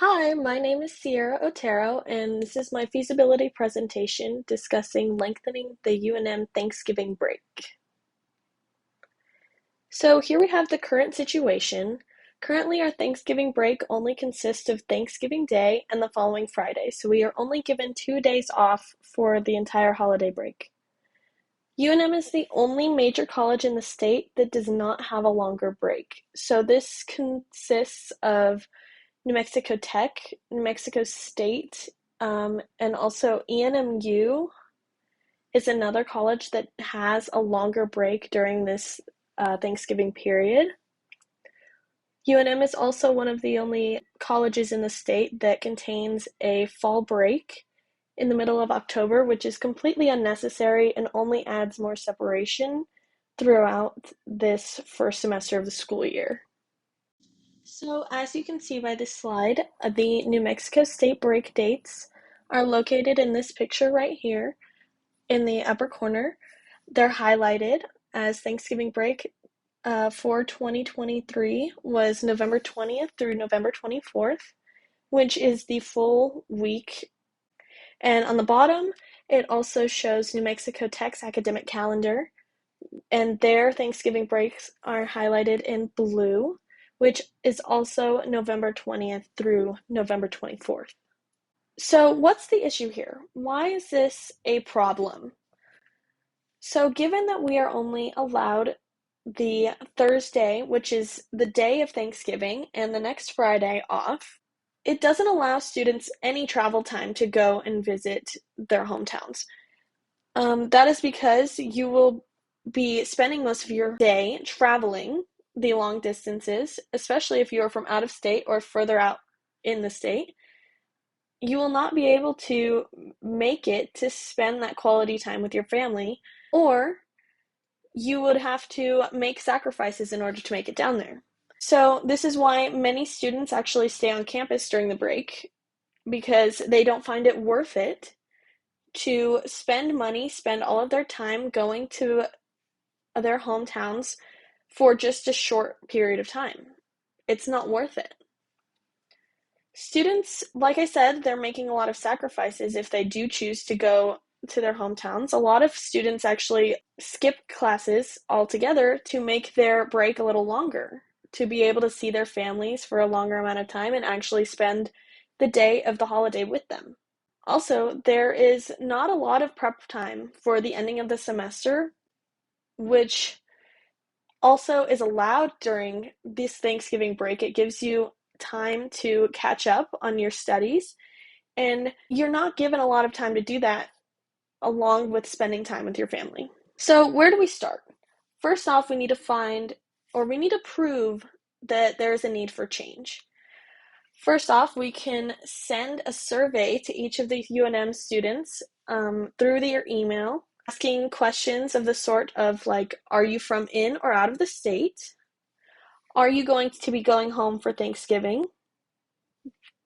Hi, my name is Sierra Otero, and this is my feasibility presentation discussing lengthening the UNM Thanksgiving break. So here we have the current situation. Currently, our Thanksgiving break only consists of Thanksgiving Day and the following Friday, so we are only given 2 days off for the entire holiday break. UNM is the only major college in the state that does not have a longer break. So this consists of New Mexico Tech, New Mexico State, and also ENMU is another college that has a longer break during this Thanksgiving period. UNM is also one of the only colleges in the state that contains a fall break in the middle of October, which is completely unnecessary and only adds more separation throughout this first semester of the school year. So as you can see by this slide, the New Mexico State break dates are located in this picture right here in the upper corner. They're highlighted as Thanksgiving break for 2023 was November 20th through November 24th, which is the full week. And on the bottom, it also shows New Mexico Tech's academic calendar, and their Thanksgiving breaks are highlighted in blue, which is also November 20th through November 24th. So what's the issue here? Why is this a problem? So given that we are only allowed the Thursday, which is the day of Thanksgiving, and the next Friday off, it doesn't allow students any travel time to go and visit their hometowns. That is because you will be spending most of your day traveling the long distances, especially if you are from out of state or further out in the state. You will not be able to make it to spend that quality time with your family, or you would have to make sacrifices in order to make it down there. So, this is why many students actually stay on campus during the break because they don't find it worth it to spend money, spend all of their time going to their hometowns for just a short period of time. It's not worth it. Students, like I said, they're making a lot of sacrifices if they do choose to go to their hometowns. A lot of students actually skip classes altogether to make their break a little longer, to be able to see their families for a longer amount of time and actually spend the day of the holiday with them. Also, there is not a lot of prep time for the ending of the semester, which also is allowed during this Thanksgiving break. It gives you time to catch up on your studies, and you're not given a lot of time to do that along with spending time with your family. So, where do we start? First off, we need to prove that there is a need for change. First off, we can send a survey to each of the UNM students through their email, asking questions of the sort of like, are you from in or out of the state? Are you going to be going home for Thanksgiving?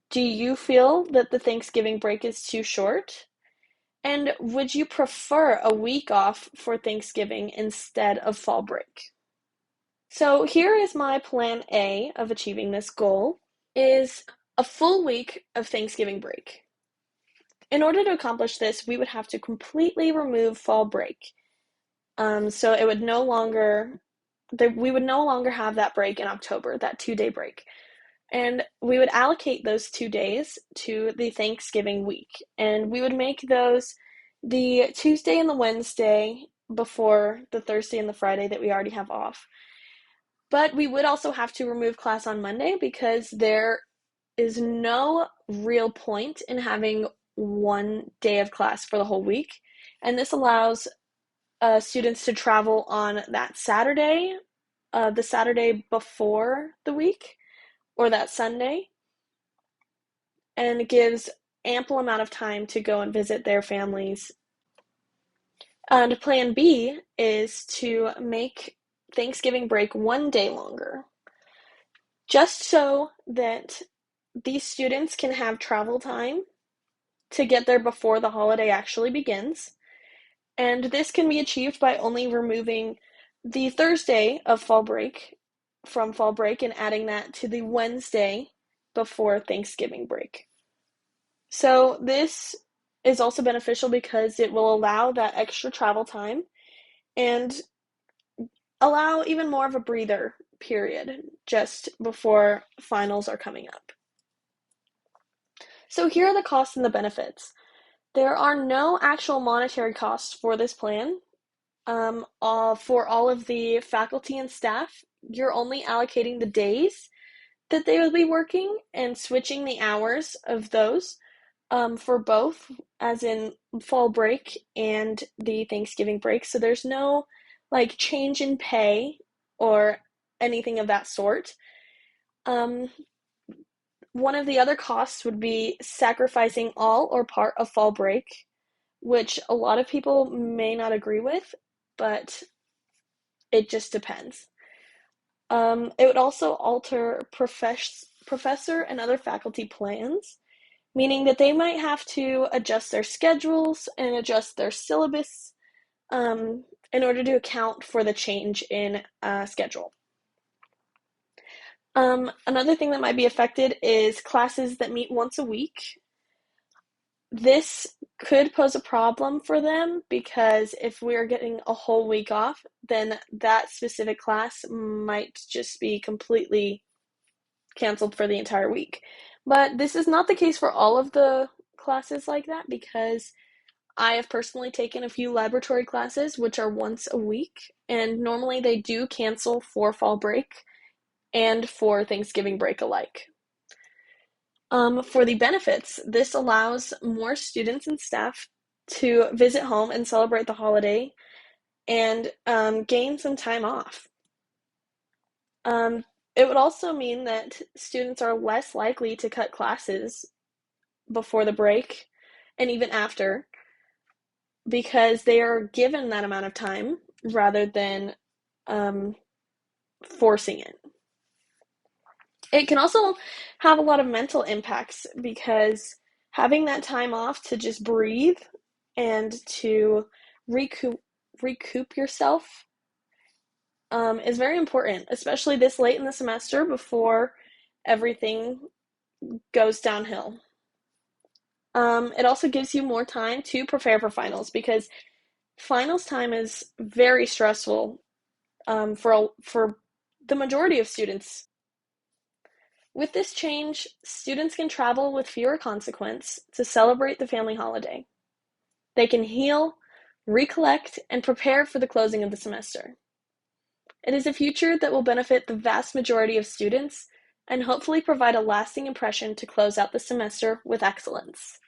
Do you feel that the Thanksgiving break is too short? And would you prefer a week off for Thanksgiving instead of fall break? So here is my plan A of achieving this goal is a full week of Thanksgiving break. In order to accomplish this, we would have to completely remove fall break. So it would no longer, we would no longer have that break in October, that 2-day break. And we would allocate those 2 days to the Thanksgiving week. And we would make those the Tuesday and the Wednesday before the Thursday and the Friday that we already have off. But we would also have to remove class on Monday because there is no real point in having one day of class for the whole week. And this allows students to travel on that Saturday, the Saturday before the week, or that Sunday, and it gives ample amount of time to go and visit their families. And plan B is to make Thanksgiving break 1 day longer, just so that these students can have travel time to get there before the holiday actually begins. And this can be achieved by only removing the Thursday of fall break from fall break and adding that to the Wednesday before Thanksgiving break. So this is also beneficial because it will allow that extra travel time and allow even more of a breather period just before finals are coming up. So here are the costs and the benefits. There are no actual monetary costs for this plan. For all of the faculty and staff, you're only allocating the days that they will be working and switching the hours of those for both, as in fall break and the Thanksgiving break. So there's no like change in pay or anything of that sort. One of the other costs would be sacrificing all or part of fall break, which a lot of people may not agree with, but it just depends. It would also alter professor and other faculty plans, meaning that they might have to adjust their schedules and adjust their syllabus in order to account for the change in schedule. Another thing that might be affected is classes that meet once a week. This could pose a problem for them because if we're getting a whole week off, then that specific class might just be completely canceled for the entire week. But this is not the case for all of the classes like that because I have personally taken a few laboratory classes which are once a week, and normally they do cancel for fall break and for Thanksgiving break alike. For the benefits, this allows more students and staff to visit home and celebrate the holiday and gain some time off. It would also mean that students are less likely to cut classes before the break and even after because they are given that amount of time rather than forcing it. It can also have a lot of mental impacts because having that time off to just breathe and to recoup yourself is very important, especially this late in the semester before everything goes downhill. It also gives you more time to prepare for finals because finals time is very stressful for the majority of students. With this change, students can travel with fewer consequence to celebrate the family holiday. They can heal, recollect, and prepare for the closing of the semester. It is a future that will benefit the vast majority of students and hopefully provide a lasting impression to close out the semester with excellence.